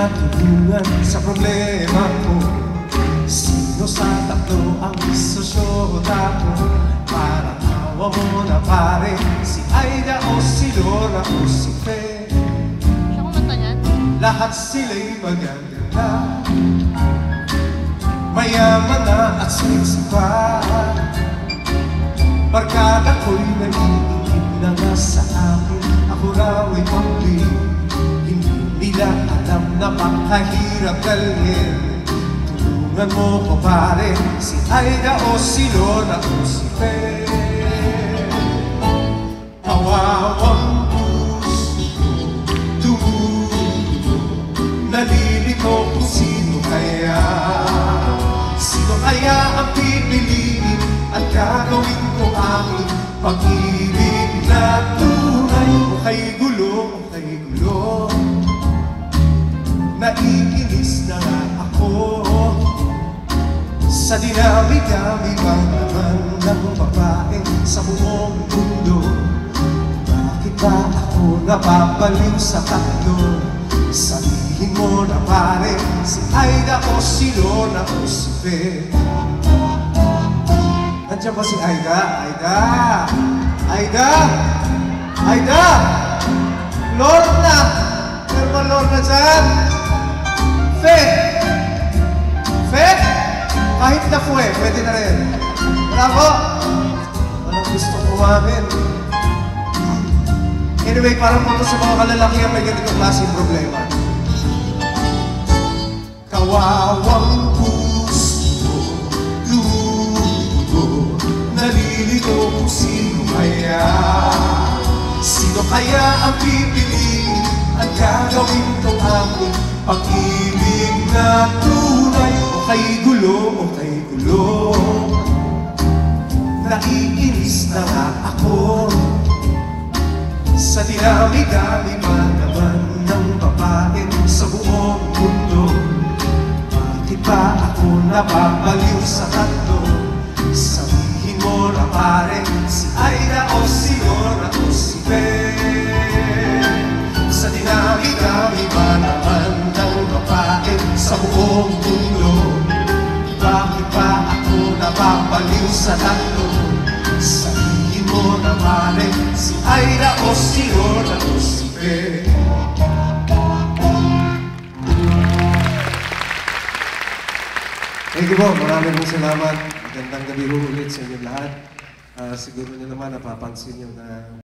matulungan sa problema ko? Sino sa tatlo ang isosyota ko? Parang awa mo na pare, si Aida o si Laura o si Fe. Siya kumanta niyan? Lahat sila'y magaganda, mayaman na at siksipa. Barkada ko'y nag-iingit na nga sa akin, ako raw ay pambili. Hindi nila alam na pakahirap dalhin. Tulungan mo ko pare, si Aida o si Laura o si Fe. Kawawang puso ko, tumulo, nalilito kung sino kaya. Sino kaya ang pipiliin at gagawin ko aking pag-ibig na tunay? O kay gulo, o kay gulo, naiinis na nga ako sa dinami-dami bang naman ng babae sa buong mundo. Bakit ba ako napapaliw sa tatlo? Sabihin mo na pare, si Aida o si Laura o si Fe. Nandiyan ba si Aida? Aida! Aida! Aida! Lorna! Meron ba Lorna dyan? Fe! Fe! Kahit na po pwede na rin. Bravo! Walang gusto kumamin. Anyway, parang po sa mga kalalakihan may ganitong klaseng problema. Kawawang puso, lugo, nalilito kung sino kaya. Sino kaya ang pipiliin at gagawin ko aking pag-ibig na tunay? O kay gulo, o kay gulo, naiinis na nga ako sa dinami-dami ba naman ng babae sa buong mundo. Bakit ba ako napapaliw sa tatlo? Sabihin mo na pare, si Aida o si Laura o si Fe. Sa dinami-dami ba naman ng babae sa buong mundo? Bakit ba ako napapaliw sa tatlo? Sabihin mo na pare, si Aida o si Laura o si Fe. Thank you po, maraming salamat. Magandang gabi ho ulit sa inyo lahat. Siguro nyo naman napapansin nyo na